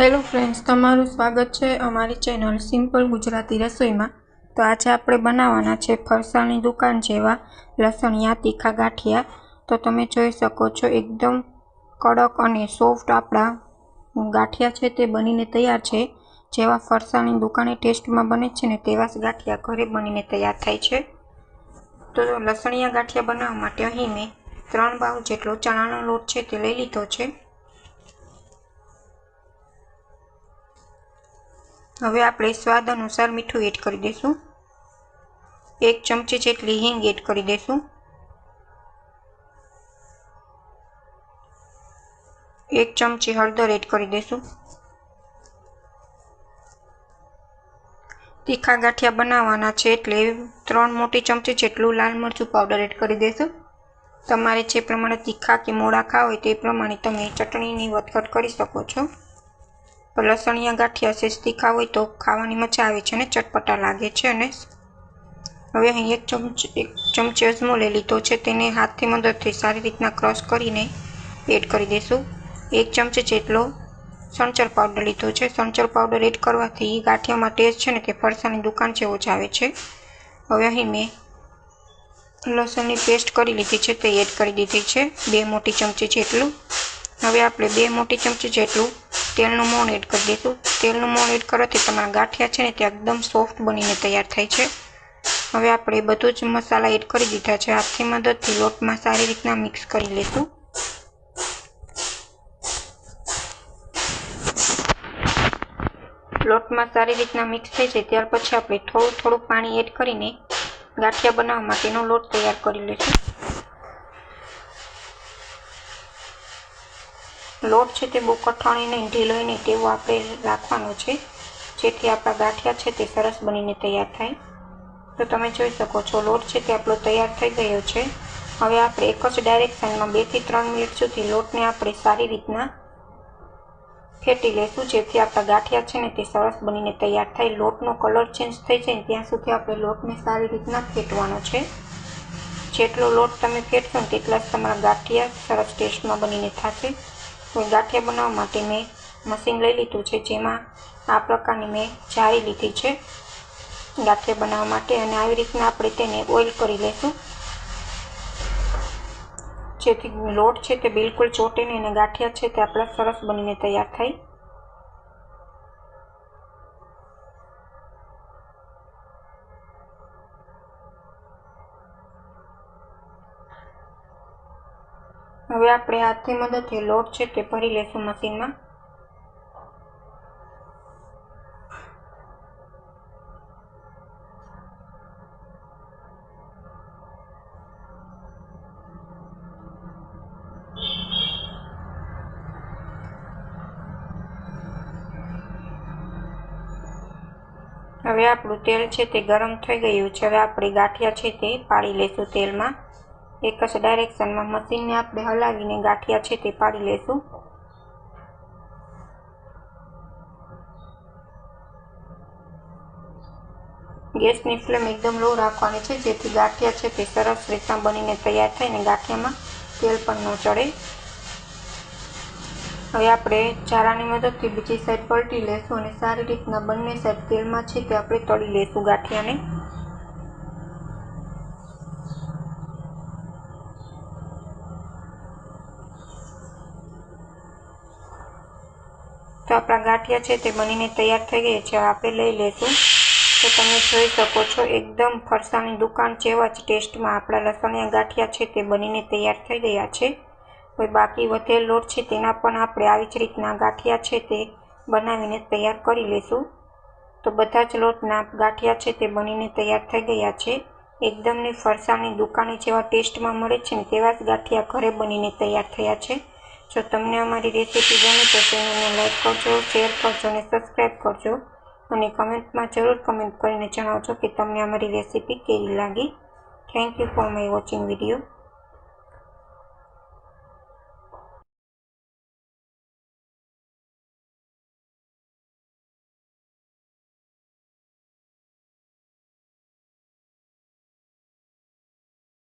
Hello friends, तमाરું स्वागत है अमारी चेनल सिंपल गुजराती रसोई में। तो आज આપણે બનાવવાના છે ફરસાણની દુકાન જેવા લસણિયા તીખા ગાંઠિયા। તો તમે જોઈ શકો છો એકદમ કડક અને સોફ્ટ આપણા ગાંઠિયા છે તે બનીને તૈયાર છે। જેવા ફરસાણની દુકાને ટેસ્ટમાં બને છે ને તેવા જ ગાંઠિયા ઘરે બનીને તૈયાર થાય છે। તો લસણિયા ગાંઠિયા બનાવવા માટે અહીં મેં 3 બાઉલ જેટલો ચણાનો લોટ છે તે લઈ લીધો છે। હવે આપણે સ્વાદ અનુસાર મીઠું એડ કરી દઈશું। 1 ચમચી જેટલી હિંગ એડ કરી દઈશું। 1 ચમચી હળદર એડ કરી દઈશું। तीखा गांठिया बनाववाना छे एटले 3 मोटी चमची जेटलुं लाल मरचुं पाउडर एड करी देशुं। तमारे जे प्रमाणे तीखा के मोड़ा खावा होय ते प्रमाणे तमे चटणीनी वधघट करी शको छो। लसणिया गांठिया से तीखा होय तो खावानी मजा आवे छे ने चटपटा लागे छे। अने हवे अहीं 1 चमची अजमो लई लीधो छे, तेने हाथथी मददथी सारी रीतना क्रश करीने एड करी देशुं। 1 चमची जेटलो संचर पाउडर लीधो छे। संचर पाउडर एड करवाथी गांठियामां टेस्ट छे ने ते फरसाणनी दुकान जेवो ज आवे छे। हवे अहीं मैं लसणनी पेस्ट करी लीधी छे ते एड करी दीधी छे 2 मोटी चमची जेटलुं। हवे आपणे 2 मोटी चमची जेटलुं तेलनुं मोण एड करी दईशुं। तेलनुं मोण एड करवाथी तमारा गांठिया छे ने ते एकदम सॉफ्ट बनीने तैयार थाय छे। हवे आपणे बधुं ज मसाला एड करी दीधा छे। हाथनी मददथी लोटमां सारी रीतना मिक्स करी लेशुं। लोट में सारी रीतना मिक्स थई जाय त्यार पछी आपणे थोड़ुं थोड़ुं पाणी एड करीने गांठिया बनाववा माटेनो लोट तैयार करी लेशुं। लोट छे ते बहु कठणो नहीं, ढीलो नहीं तेवो आपणे राखवानो छे, जेथी आपणा गांठिया छे ते सरस बनीने तैयार थाय। तो तमे जोई शको छो लोट छे ते आपणो तैयार थई गयो छे। हवे आपणे एक ज डायरेक्शनमां 2 થી 3 मिनिट सुधी लोटने आपणे सारी रीतना फेटी लेशुं, जेथी आपणा गांठिया छे ने ते सरस बनीने तैयार थाय। लोटनो कलर चेन्ज थई जाय त्यां सुधी आपणे लोटने सारी रीतना फेटवानो छे। जेटलो लोट तमे फेटशो तेटला ज तमारा गांठिया सरस टेस्टमां बनीने थशे। तो गांठिया बनाववा माटे मैं मशीन लई लीधुं छे, जेमां आ प्रकारनी मैं जारी लीधी छे गांठिया बनाववा माटे। अने આવી રીતના આપણે તેને ઓઇલ કરી લેશું, જેથી લોટ છે તે બિલકુલ ચોટે નહીં અને ગાંઠિયા છે તે આપણા સરસ બનીને તૈયાર થાય। હવે આપણે હાથની મદદથી લોટ છે તે ભરી લેશું મશીનમાં। હવે આપણું તેલ છે તે ગરમ થઈ ગયું છે। હવે આપણે ગાંઠિયા છે તે પાડી લેશું તેલમાં। એક જ ડાયરેક્શનમાં મશીનને આપણે હલાવીને ગાંઠિયા છે તે પાડી લેશું। ગેસની ફ્લેમ એકદમ લો રાખવાની છે, જેથી ગાંઠિયા છે તે સરસ રીતના બનીને તૈયાર થાય ને ગાંઠિયામાં તેલ પણ ન ચડે। હવે આપણે ચારાની મદદથી બીજી સાઈડ પલટી લેશું અને સારી રીતના બંને સાઈડ તેલમાં છે તે આપણે તળી લેશું ગાંઠિયાને। तो अपना गांठिया है ते बनीने तैयार थई गया है। आपणे लई लेशुं। तो तमे जोई शको छो एकदम फरसाणनी दुकान जेवा ज टेस्टमां आपणा लसणिया गांठिया है ते बनीने तैयार थई गया है। कोई बाकी वधेल लोट है तेना पण आपणे आवी ज रीतना गांठिया है ते बनावीने तैयार करी लेशुं। तो बधा ज लोटना गांठिया है ते बनीने तैयार थई गया है। एकदमनी फरसाणनी दुकाने जेवा टेस्टमां मळे छे ने तेवा ज गांठिया घरे बनीने तैयार थया छे। जो तमने अमारी रेसिपी गमे तो चेनलने लाइक करजो, शेर करजो और सब्सक्राइब करजो और कमेंट में जरूर कमेंट करीने जणावजो कि तमने अमारी रेसिपी केवी लागी। Thank you for my watching video.